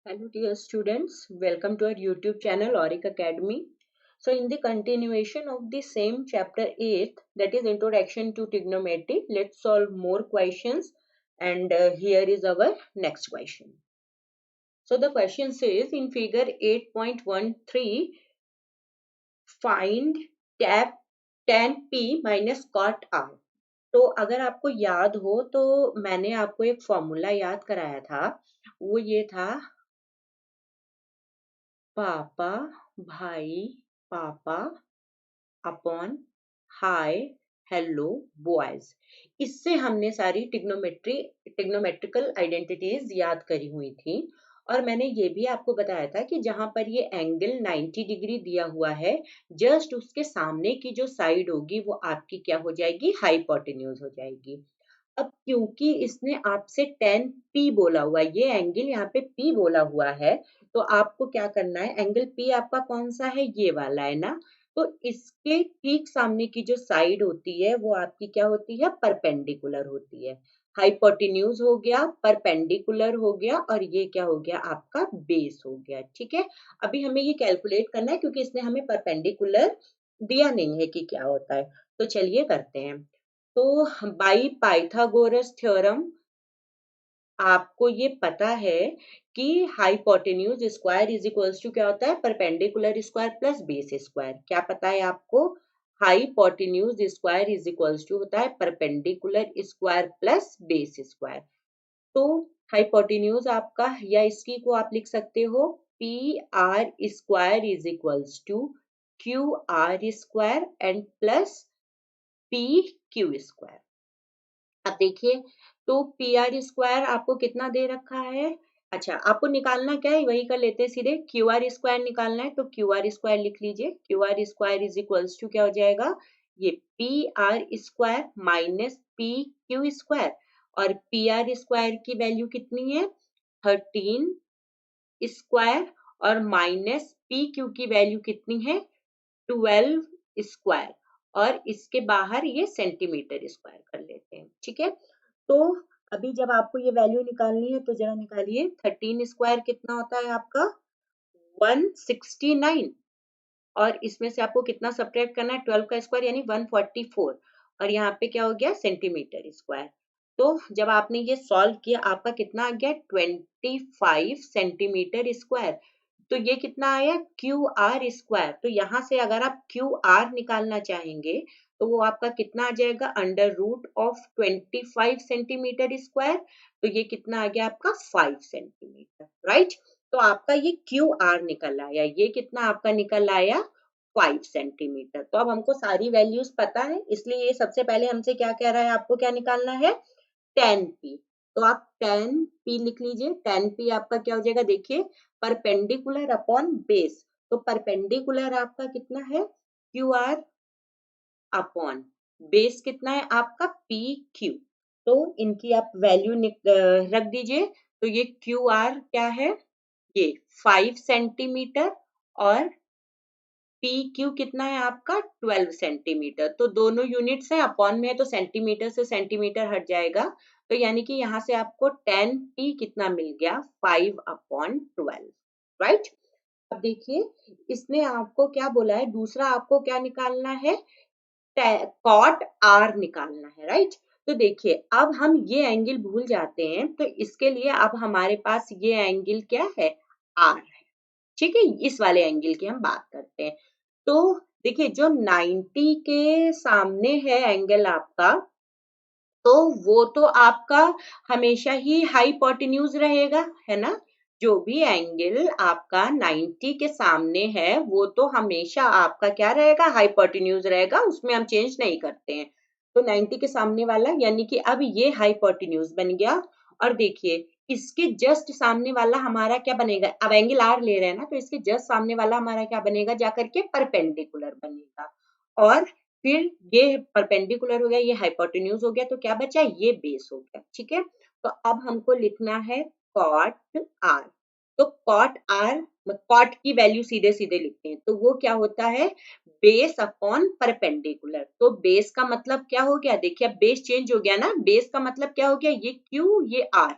Hello dear students, welcome to our YouTube channel Auric Academy. So in the continuation of the same chapter 8, that is Introduction to Trigonometry, let's solve more questions, and here is our next question. So the question says in figure 8.13, find tan P minus cot R. तो अगर आपको याद हो तो मैंने आपको एक formula याद कराया था, वो ये था पापा भाई पापा अपॉन हाय हेलो बॉयज। इससे हमने सारी टिग्नोमेट्रिकल आइडेंटिटीज याद करी हुई थी। और मैंने ये भी आपको बताया था कि जहां पर ये एंगल 90 डिग्री दिया हुआ है, जस्ट उसके सामने की जो साइड होगी वो आपकी क्या हो जाएगी, हाइपोटेन्यूज हो जाएगी। अब क्योंकि इसने आपसे tan P बोला हुआ है, ये एंगल यहाँ पे P बोला हुआ है, तो आपको क्या करना है, एंगल P आपका कौन सा है, ये वाला है ना। तो इसके ठीक सामने की जो साइड होती है वो आपकी क्या होती है, परपेंडिकुलर होती है। हाइपोटेन्यूज हो गया, परपेंडिकुलर हो गया, और ये क्या हो गया, आपका बेस हो गया। ठीक है, अभी हमें ये कैलकुलेट करना है क्योंकि इसने हमें परपेंडिकुलर दिया नहीं है कि क्या होता है। तो चलिए करते हैं। तो बाई पाइथागोरस थ्योरम आपको ये पता है कि hypotenuse square is equals to क्या होता है, perpendicular square plus base square. क्या पता है आपको, hypotenuse square is equals to होता है perpendicular square plus base square. तो हाइपोटेन्यूज आपका, या इसकी को आप लिख सकते हो P R square is equals to Q R square and plus P Q square. अब देखिए, तो पी आर स्क्वायर आपको कितना दे रखा है। अच्छा, आपको निकालना क्या है, वही कर लेते हैं सीधे, क्यू आर स्क्वायर निकालना है तो क्यू आर स्क्वायर लिख लीजिए। Q R square is equals to क्या हो जाएगा, ये P R square minus P Q square. और पी आर स्क्वायर की वैल्यू कितनी है, 13 स्क्वायर, और माइनस पी क्यू की वैल्यू कितनी है, 12 स्क्वायर। और इसके बाहर ये सेंटीमीटर स्क्वायर कर लेते हैं। ठीक है, तो अभी जब आपको ये वैल्यू निकालनी है तो जरा निकालिए, 13 स्क्वायर कितना होता है आपका, 169। और इसमें से आपको कितना सब्ट्रैक्ट करना है, 12 का स्क्वायर यानी 144। और यहाँ पे क्या हो गया, सेंटीमीटर स्क्वायर। तो जब आपने ये सॉल्व किया, आपका कितना आ गया, 25 सेंटीमीटर स्क्वायर। तो ये कितना आया, क्यू आर स्क्वायर। तो यहाँ से अगर आप क्यू आर निकालना चाहेंगे तो वो आपका कितना आ जाएगा, under root of 25 centimetre square. तो ये कितना आ गया आपका, 5 सेंटीमीटर, राइट। तो आपका ये क्यू आर निकल आया, ये कितना आपका निकल आया, 5 सेंटीमीटर। तो अब हमको सारी वैल्यूज पता है, इसलिए ये सबसे पहले हमसे क्या कह रहा है, आपको क्या निकालना है, tan P। तो आप tan P लिख लीजिए। tan P आपका क्या हो जाएगा, देखिए, परपेंडिकुलर अपॉन बेस। तो परपेंडिकुलर आपका कितना है, क्यू आर, अपॉन बेस कितना है आपका, पी क्यू। तो इनकी आप वैल्यू रख दीजिए। तो ये क्यू आर क्या है, ये 5 सेंटीमीटर, और पी क्यू कितना है आपका, 12 सेंटीमीटर। तो दोनों यूनिट्स है, अपॉन में है तो सेंटीमीटर से सेंटीमीटर हट जाएगा। तो यानी कि यहाँ से आपको tan P कितना मिल गया, 5/12, राइट। अब देखिए, इसने आपको क्या बोला है, दूसरा आपको क्या निकालना है, कॉट आर निकालना है, राइट। तो देखिए, अब हम ये एंगल भूल जाते हैं, तो इसके लिए अब हमारे पास ये एंगल क्या है, आर है। ठीक है, इस वाले एंगल की हम बात करते हैं। तो देखिए, जो 90 के सामने है एंगल आपका, तो वो तो आपका हमेशा ही हाइपोटेन्यूज रहेगा, है ना। जो भी एंगल आपका 90 के सामने है वो तो हमेशा आपका क्या रहेगा, हाइपोटेन्यूज रहेगा, उसमें हम चेंज नहीं करते हैं। तो 90 के सामने वाला, यानी कि अब ये हाइपोटेन्यूज बन गया। और देखिए, इसके जस्ट सामने वाला हमारा क्या बनेगा, अब एंगल आर ले रहे हैं ना, तो इसके जस्ट सामने वाला हमारा क्या बनेगा, जाकर के परपेंडिकुलर बनेगा। और फिर ये परपेंडिकुलर हो गया, ये हाइपोटेन्यूज हो गया, तो क्या बचा, ये बेस हो गया। ठीक है, तो अब हमको लिखना है कॉट आर। तो कॉट आर, कॉट की वैल्यू सीधे सीधे लिखते हैं, तो वो क्या होता है, बेस अपॉन परपेंडिकुलर। तो बेस का मतलब क्या हो गया, देखिए अब बेस चेंज हो गया ना, बेस का मतलब क्या हो गया, ये क्यू ये आर।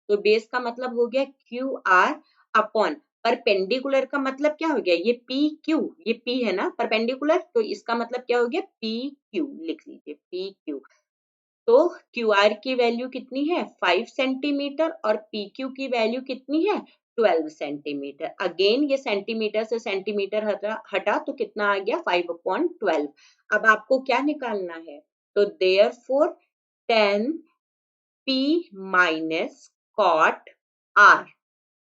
तो बेस का मतलब हो गया क्यू आर अपॉन परपेंडिकुलर का मतलब क्या हो गया, ये पी क्यू, ये पी है ना परपेंडिकुलर, तो इसका मतलब क्या हो गया पी क्यू, लिख लीजिए पी क्यू। तो क्यू आर की वैल्यू कितनी है 5 सेंटीमीटर और पी क्यू की वैल्यू कितनी है 12 सेंटीमीटर। अगेन ये सेंटीमीटर से सेंटीमीटर हटा तो कितना आ गया 5/12। अब आपको क्या निकालना है, तो therefore 10 P minus cot R,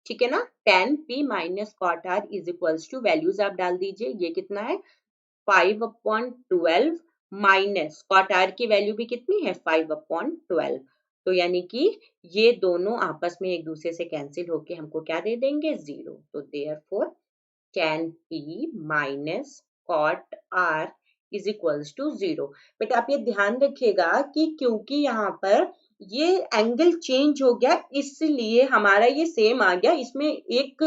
ठीक है ना, 10 P minus cot R is equals to, values आप डाल दीजिए, ये कितना है 5/12 माइनस कॉट आर की वैल्यू भी कितनी है 5/12। तो यानी कि ये दोनों आपस में एक दूसरे से कैंसिल होके हमको क्या दे देंगे 0। तो therefore tan p minus cot r is equals to 0। बेटा आप ये ध्यान रखिएगा कि क्योंकि यहाँ पर ये एंगल चेंज हो गया इसलिए हमारा ये सेम आ गया, इसमें एक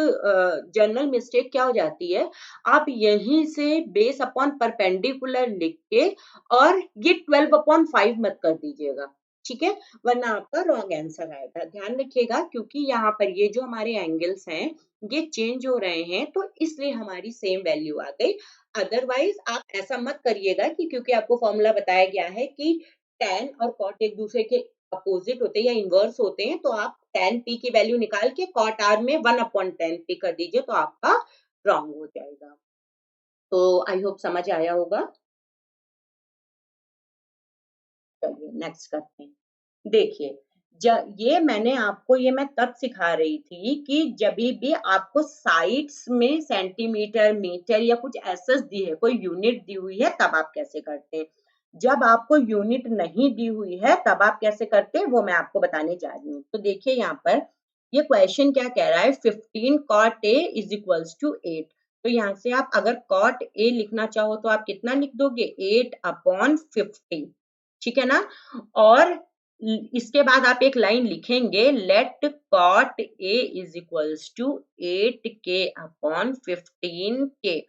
जनरल मिस्टेक क्या हो जाती है, आप यहीं से बेस अपॉन परपेंडिकुलर लिख के और ये 12/5 मत कर दीजिएगा, ठीक है, वरना आपका रॉन्ग आंसर आएगा। ध्यान रखिएगा क्योंकि यहाँ पर ये जो हमारे एंगल्स हैं ये चेंज हो रहे हैं तो इसलिए हमारी सेम वैल्यू आ गई। अदरवाइज आप ऐसा मत करिएगा कि क्योंकि आपको फॉर्मूला बताया गया है कि tan और cot एक दूसरे के अपोजिट होते हैं या इनवर्स होते हैं, तो आप tan p की वैल्यू निकाल के cot r में 1/tan p कर दीजिए तो आपका रॉन्ग हो जाएगा। तो आई होप समझ आया होगा। चलिए नेक्स्ट करते हैं। देखिए ये मैंने आपको, ये मैं तब सिखा रही थी कि जब भी आपको साइड्स में सेंटीमीटर मीटर या कुछ ऐसा दी है, कोई यूनिट दी हुई है, तब आप कैसे करते हैं। जब आपको यूनिट नहीं दी हुई है तब आप कैसे करते हैं वो मैं आपको बताने जा रही हूँ। तो देखिए यहाँ पर ये क्वेश्चन क्या कह रहा है 15 cot a is equals to 8। तो यहाँ से आप अगर cot a लिखना चाहो तो आप कितना लिख दोगे 8/15, ठीक है ना। और इसके बाद आप एक लाइन लिखेंगे let cot A is equals to 8k/15k।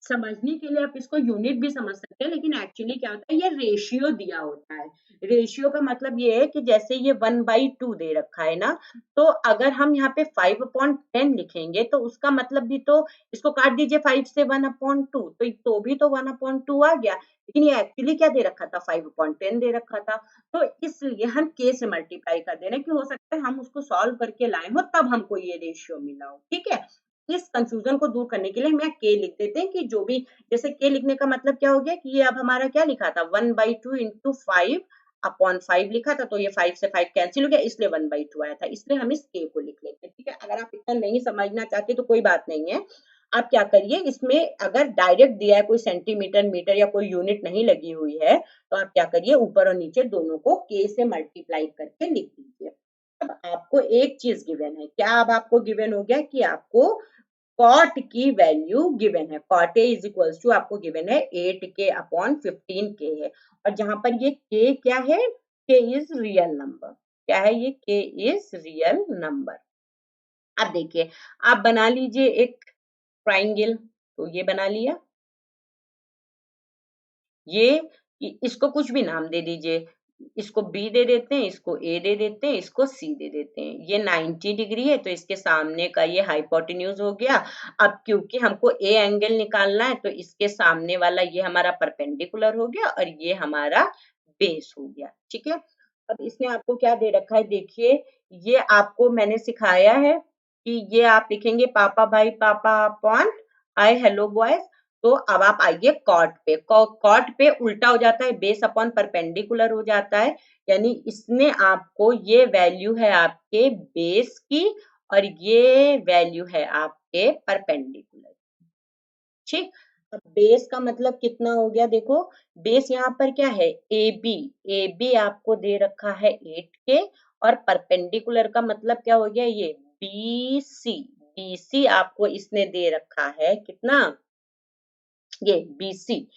समझने के लिए आप इसको यूनिट भी समझ सकते हैं, लेकिन एक्चुअली क्या होता है ये रेशियो दिया होता है। रेशियो का मतलब ये है कि जैसे ये 1/2 दे रखा है ना, तो अगर हम यहाँ पे 5/10 लिखेंगे तो उसका मतलब भी तो इसको काट दीजिए 5 से 1/2 तो भी तो 1/2 आ गया, लेकिन ये एक्चुअली क्या दे रखा था 5/10 दे रखा था। तो इसलिए हम के से मल्टीप्लाई कर दे रहे हैं कि हो सकता है हम उसको सॉल्व करके लाए हो तब हमको ये रेशियो मिला हो, ठीक है। इस कंफ्यूजन को दूर करने के लिए हम यहाँ के लिख देते हैं कि जो भी, जैसे के लिखने का मतलब क्या हो गया कि ये अब हमारा क्या लिखा था 1/2 इंटू 5/5 लिखा था, तो ये 5 से 5 कैंसिल हो गया इसलिए 1/2 आया था, इसलिए हम इस के को लिख लेते हैं, ठीक है। अगर आप इतना नहीं समझना चाहते तो कोई बात नहीं है, आप क्या करिए इसमें अगर डायरेक्ट दिया है कोई सेंटीमीटर मीटर या कोई यूनिट नहीं लगी हुई है तो आप क्या करिए ऊपर और नीचे दोनों को के से मल्टीप्लाई करके लिख दीजिए। अब आपको एक चीज गिवन है, क्या अब आपको गिवन हो गया कि आपको कॉट की वैल्यू गिवन है, cot A is equals to आपको गिवन है 8k/15k है, और जहां पर ये के क्या है, के इज रियल नंबर, क्या है ये के इज रियल नंबर। अब देखिए आप बना लीजिए एक ट्राइंगल, तो ये बना लिया, ये इसको कुछ भी नाम दे दीजिए, इसको बी दे देते हैं, इसको ए दे देते हैं, इसको सी दे देते हैं। ये 90 डिग्री है तो इसके सामने का ये हाइपोटेन्यूज हो गया। अब क्योंकि हमको ए एंगल निकालना है तो इसके सामने वाला ये हमारा परपेंडिकुलर हो गया और ये हमारा बेस हो गया, ठीक है। अब इसने आपको क्या दे रखा है, देखिए ये आपको मैंने सिखाया है कि ये आप लिखेंगे पापा भाई पापा अपॉन हाय हेलो बॉयज। तो अब आप आइए कॉट पे, कॉट पे उल्टा हो जाता है, बेस अपॉन परपेंडिकुलर हो जाता है, यानी इसने आपको ये वैल्यू है आपके बेस की और ये वैल्यू है आपके परपेंडिकुलर, ठीक। अब बेस का मतलब कितना हो गया, देखो बेस यहाँ पर क्या है ए बी, ए बी आपको दे रखा है 8k और परपेंडिकुलर का मतलब क्या हो गया ये बी सी, बी सी आपको इसने दे रखा है कितना, ये BC,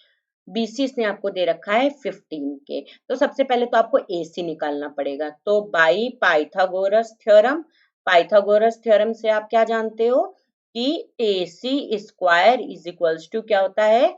BC इसने आपको दे रखा है 15k। तो सबसे पहले तो आपको AC निकालना पड़ेगा, तो by Pythagoras theorem, Pythagoras theorem से आप क्या जानते हो कि AC square is equals to क्या होता है,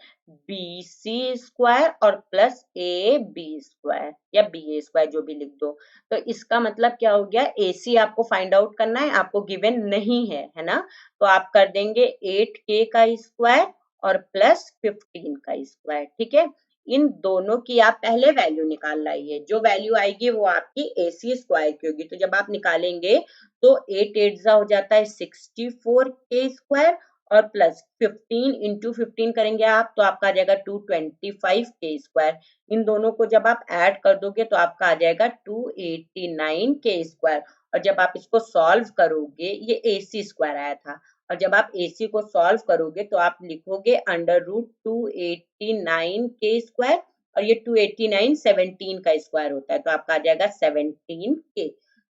BC स्क्वायर और प्लस AB स्क्वायर या BA स्क्वायर, जो भी लिख दो। तो इसका मतलब क्या हो गया, AC आपको फाइंड आउट करना है, आपको गिवन नहीं है ना, तो आप कर देंगे 8K का स्क्वायर और प्लस 15 का स्क्वायर। ठीक है, इन दोनों की आप पहले वैल्यू निकाल लाइए, जो वैल्यू आएगी वो आपकी AC स्क्वायर की होगी। तो जब आप निकालेंगे तो 8 8 जा हो जाता है 64K स्क्वायर और प्लस 15 इंटू 15 करेंगे आप तो आपका आ जाएगा 225K स्क्वायर। इन दोनों को जब आप ऐड कर दोगे तो आपका आ जाएगा 289K स्क्वायर। और जब आप इसको सॉल्व करोगे, ये AC स्क्वायर आया था, और जब आप AC को सॉल्व करोगे तो आप लिखोगे अंडर रूट 289K स्क्वायर, और ये 289 17 का स्क्वायर होता है, तो आपका आ जाएगा 17K।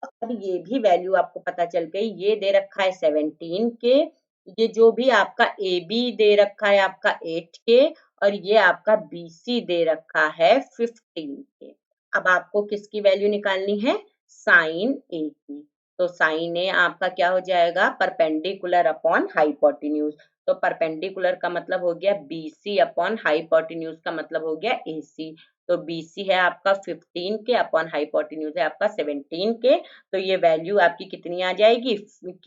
अब ये भी वैल्यू आपको पता चल गई, ये दे रखा है 17K, ये जो भी आपका AB दे रखा है आपका 8K, और ये आपका BC दे रखा है 15K। अब आपको किसकी वैल्यू निकालनी है, साइन A की। तो साइन A आपका क्या हो जाएगा, परपेंडिकुलर अपॉन हाइपोटेन्यूज। तो परपेंडिकुलर का मतलब हो गया BC अपॉन हाइपोटेन्यूज का मतलब हो गया AC। तो BC है आपका 15 के अपॉन हाइपोटेन्यूज है आपका 17 के। तो ये वैल्यू आपकी कितनी आ जाएगी,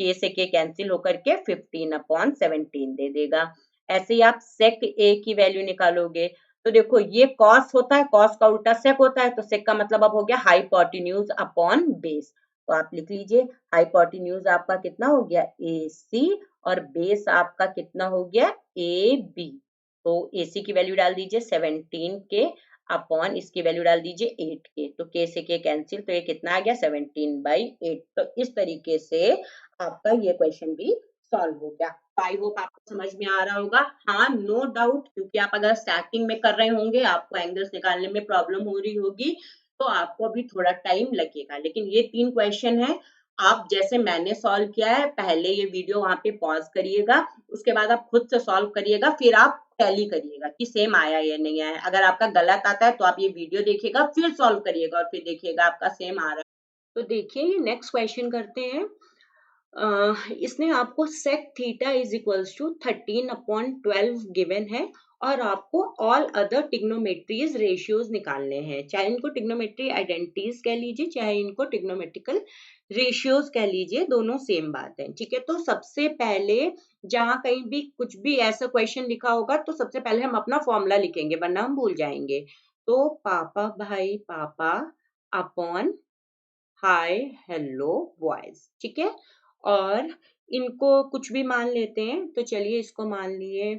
K से K कैंसिल होकर के 15 अपॉन 17 दे देगा। ऐसे ही आप सेक A की वैल्यू निकालोगे, तो देखो ये कॉस होता है, कॉस का उल्टा सेक होता है, तो सेक का मतलब अब हो गया हाइपोटेन्यूज अपॉन बेस। तो आप लिख लीजिए हाइपोटेन्यूज आपका कितना हो गया AC और बेस आपका कितना हो गया AB। तो AC की वैल्यू डाल दीजिए 17K अपॉन इसकी वैल्यू डाल दीजिए 8K, तो K से K कैंसिल, तो ये कितना आ गया 17/8। तो इस तरीके से आपका ये क्वेश्चन भी सॉल्व हो गया। आई होप आपको समझ में आ रहा होगा। हाँ, नो डाउट, क्योंकि आप अगर स्टार्टिंग में कर रहे होंगे, आपको एंगल्स निकालने में प्रॉब्लम हो रही होगी, तो आपको अभी थोड़ा टाइम लगेगा। लेकिन ये 3 क्वेश्चन है, आप जैसे मैंने सॉल्व किया है, पहले ये वीडियो वहां पे पॉज करिएगा, उसके बाद आप खुद से सॉल्व करिएगा, फिर आप टैली करिएगा कि सेम आया या नहीं आया। अगर आपका गलत आता है तो आप ये वीडियो देखिएगा, फिर सॉल्व करिएगा और फिर देखिएगा आपका सेम आ रहा है। तो देखिए ये नेक्स्ट क्वेश्चन करते हैं। इसने आपको sec theta is equals to 13/12 given है, और आपको ऑल अदर टिग्नोमेट्रीज रेशियोज निकालने हैं। चाहे इनको टिग्नोमेट्री आइडेंटिटीज कह लीजिए, चाहे इनको टिग्नोमेट्रिकल रेशियोज कह लीजिए, दोनों सेम बात है। ठीक है, तो सबसे पहले जहां कहीं भी कुछ भी ऐसा क्वेश्चन लिखा होगा तो सबसे पहले हम अपना फॉर्मूला लिखेंगे, वरना हम भूल जाएंगे। तो पापा भाई पापा अपॉन हाय हेलो बॉयज। ठीक है, और इनको कुछ भी मान लेते हैं, तो चलिए इसको मान लिए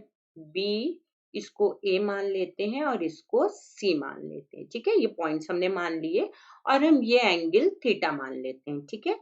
B, इसको A मान लेते हैं और इसको C मान लेते हैं। ठीक है, ये पॉइंट्स हमने मान लिए, और हम ये एंगल थीटा मान लेते हैं। ठीक है,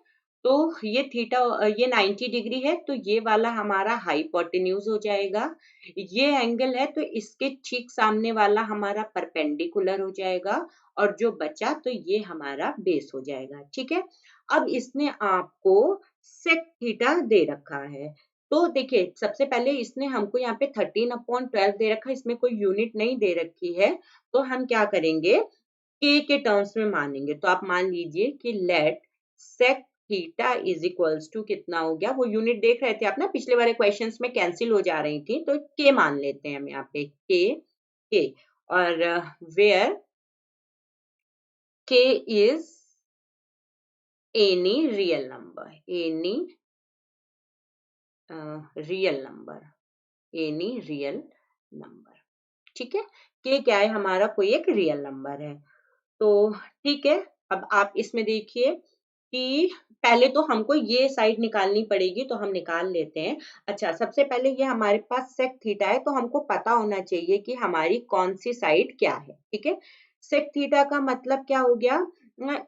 तो ये थीटा, ये 90 डिग्री है, तो ये वाला हमारा हाइपोटेन्यूज हो जाएगा। ये एंगल है तो इसके ठीक सामने वाला हमारा परपेंडिकुलर हो जाएगा, और जो बचा तो ये हमारा बेस हो जाएगा। ठीक है, अब इसने आपको सेक थीटा दे रखा है, तो देखिए सबसे पहले इसने हमको यहाँ पे 13/12 दे रखा है, इसमें कोई यूनिट नहीं दे रखी है, तो हम क्या करेंगे, के टर्म्स में मानेंगे। तो आप मान लीजिए कि let sec theta is equals to कितना हो गया, वो यूनिट देख रहे थे आप ना, पिछले वाले क्वेश्चंस में कैंसिल हो जा रही थी, तो के मान लेते हैं हम यहाँ पे के, और वेयर के is any real number, any real number, any real number। ठीक है, के क्या है, हमारा कोई एक रियल नंबर है। तो ठीक है, अब आप इसमें देखिए कि पहले तो हमको ये साइड निकालनी पड़ेगी, तो हम निकाल लेते हैं। अच्छा, सबसे पहले ये हमारे पास सेक थीटा है, तो हमको पता होना चाहिए कि हमारी कौन सी साइड क्या है। ठीक है, सेक थीटा का मतलब क्या हो गया,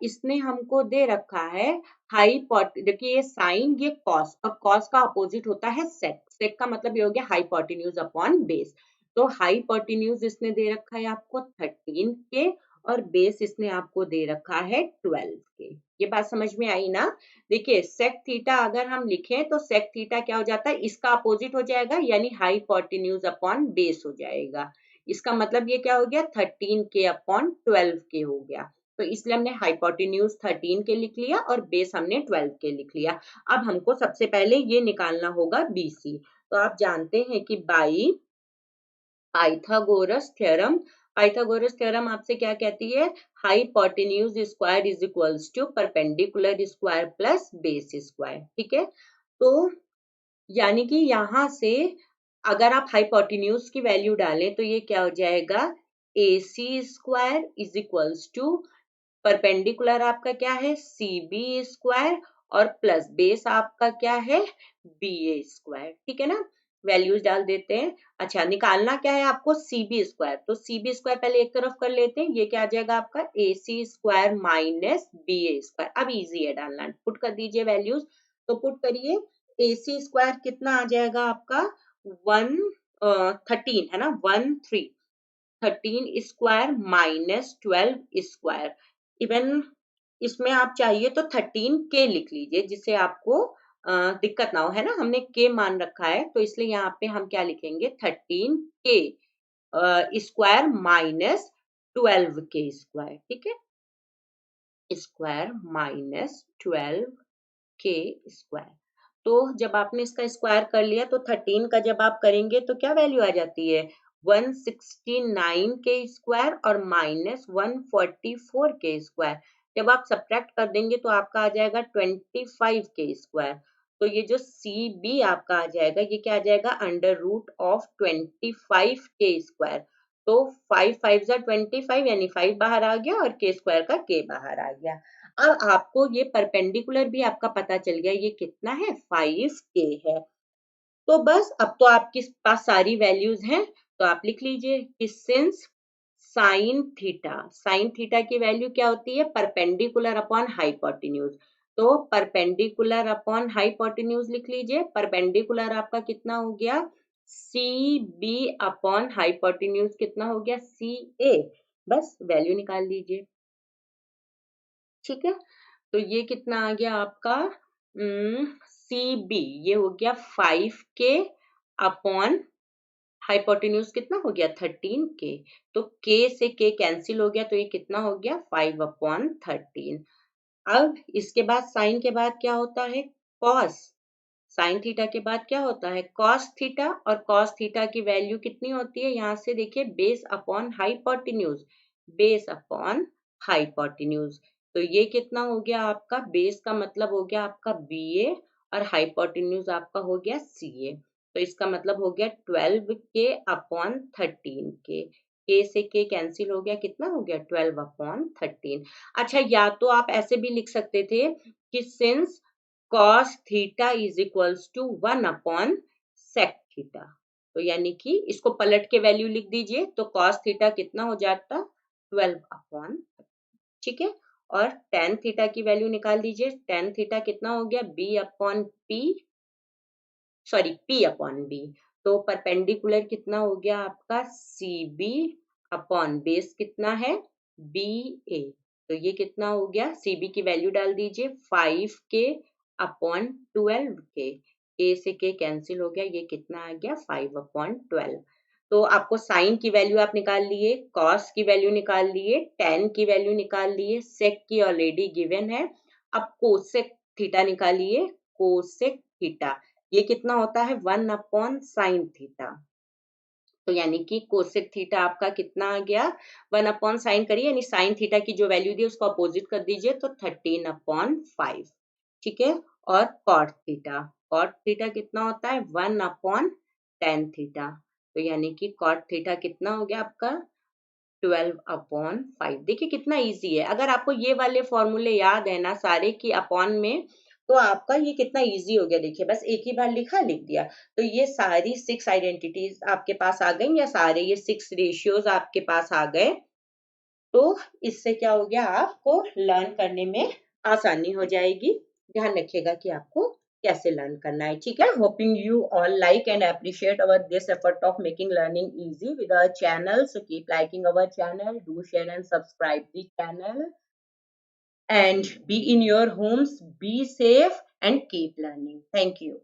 इसने हमको दे रखा है देखिए ये साइन, ये कॉस, और कॉस का अपोजिट होता है सेक। सेक का मतलब ये हो गया हाइपोटेन्यूज अपॉन बेस। तो हाइपोटेन्यूज इसने दे रखा है आपको 13 के, और बेस इसने आपको दे रखा है 12 के। ये बात समझ में आई ना। देखिए सेक थीटा अगर हम लिखें तो सेक थीटा क्या हो जाता है, इसका अपोजिट हो जाएगा, यानी हाइपोटेन्यूज अपॉन बेस हो जाएगा। इसका मतलब ये क्या हो गया, 13 के अपॉन 12 के हो गया। तो इसलिए हमने हाइपोटेन्यूज 13 के लिख लिया और बेस हमने 12 के लिख लिया। अब हमको सबसे पहले ये निकालना होगा BC। तो आप जानते हैं कि बाई पाइथागोरस थ्योरम आपसे क्या कहती है, hypotenuse square is equals to perpendicular square plus base square. ठीक है, तो यानी कि यहां से अगर आप हाइपोटेन्यूज की वैल्यू डालें तो ये क्या हो जाएगा, AC square is equals to perpendicular आपका क्या है CB स्क्वायर और प्लस बेस आपका क्या है BA स्क्वायर। ठीक है ना, वैल्यूज डाल देते हैं। अच्छा, निकालना क्या है आपको, CB स्क्वायर। तो CB स्क्वायर पहले एक तरफ कर लेते हैं, ये क्या आ जाएगा आपका AC square minus BA square. अब इजी है डालना, पुट कर दीजिए वैल्यूज। तो पुट करिए, AC स्क्वायर कितना आ जाएगा आपका 13 है ना, 13 स्क्वायर माइनस 12 स्क्वायर। इवन इसमें आप चाहिए तो 13 के लिख लीजिए, जिससे आपको दिक्कत ना हो, है ना, हमने के मान रखा है तो इसलिए यहाँ पे हम क्या लिखेंगे 13 के स्क्वायर माइनस 12 के स्क्वायर। ठीक है, स्क्वायर माइनस 12 के स्क्वायर। तो जब आपने इसका स्क्वायर कर लिया तो 13 का जब आप करेंगे तो क्या वैल्यू आ जाती है 169 के स्क्वायर और माइनस 144 के स्क्वायर। जब आप सब्ट्रैक्ट कर देंगे तो आपका आ जाएगा 25 के स्क्वायर। तो ये जो CB आपका आ जाएगा, ये क्या आ जाएगा अंडर रूट ऑफ 25 के स्क्वायर। तो 5 5 जा 25 यानी 5 बाहर आ गया और के स्क्वायर का के बाहर आ गया। अब आपको ये परपेंडिकुलर भी आपका पता चल गया, ये कितना है 5K है। तो बस अब तो आपके पास सारी वैल्यूज हैं, तो आप लिख लीजिए कि सिंस साइन थीटा की वैल्यू क्या होती है, परपेंडिकुलर अपॉन हाइपोटेन्यूज। तो परपेंडिकुलर अपॉन हाइपोटेन्यूज लिख लीजिए। परपेंडिकुलर आपका कितना हो गया CB अपॉन हाइपोटेन्यूज कितना हो गया CA। बस वैल्यू निकाल लीजिए। ठीक है, तो ये कितना आ गया आपका CB, ये हो गया 5K अपॉन हाइपोटेन्यूज कितना हो गया 13K। तो K से K कैंसिल हो गया, तो ये कितना हो गया 5 अपॉन 13। अब इसके बाद साइन के बाद क्या होता है कॉस। साइन थीटा के बाद क्या होता है कॉस थीटा, और कॉस थीटा की वैल्यू कितनी होती है, यहाँ से देखिए base upon hypotenuse, base upon hypotenuse. तो ये कितना हो गया आपका, बेस का मतलब हो गया आपका BA और हाइपोटेन्यूज आपका हो गया CA। तो इसका मतलब हो गया 12K अपॉन 13K। के से के कैंसिल हो गया, कितना हो गया 12 अपॉन 13। अच्छा, या तो आप ऐसे भी लिख सकते थे कि since cos theta is equals to 1 upon sec theta. तो यानी कि इसको पलट के वैल्यू लिख दीजिए, तो cos थीटा कितना हो जाता 12 अपॉन। ठीक है, और tan थीटा की वैल्यू निकाल दीजिए। tan थीटा कितना हो गया B upon P, sorry P upon B। तो परपेंडिकुलर कितना हो गया आपका CB अपॉन बेस कितना है BA। तो ये कितना हो गया, CB की वैल्यू डाल दीजिए 5K अपॉन 12K। K से K कैंसिल हो गया, ये कितना आ गया 5 अपॉन 12। तो आपको साइन की वैल्यू आप निकाल लिए, कॉस की वैल्यू निकाल लिए, tan की वैल्यू निकाल लिए, सेक की ऑलरेडी गिवन है। अब कोसेक थीटा निकालिए, कोसेक थीटा ये कितना होता है 1 अपॉन साइन थीटा। तो यानी कि कोसेक थीटा आपका कितना आ गया 1 अपॉन साइन करिए, यानी साइन थीटा की जो वैल्यू दी उसको अपोजिट कर दीजिए, तो 13 अपॉन 5। ठीक है, और कॉट थीटा कितना होता है 1 अपॉन टेन थीटा। तो यानी कि कॉट थीटा कितना हो गया आपका 12 अपॉन 5। देखिए कितना इजी है, अगर आपको ये वाले फॉर्मूले याद है ना सारे की अपॉन में, तो आपका ये कितना इजी हो गया। देखिए बस एक ही बार लिखा लिख दिया, तो ये सारी 6 आइडेंटिटीज आपके पास आ गई, या सारे ये 6 रेशियोज आपके पास आ गए। तो इससे क्या हो गया, आपको लर्न करने में आसानी हो जाएगी। ध्यान रखिएगा कि आपको कैसे लर्न करना है। ठीक है, hoping you all like and appreciate our this effort of making learning easy with our channel. So keep liking our channel, do share and subscribe the channel, and be in your homes, be safe and keep learning. Thank you.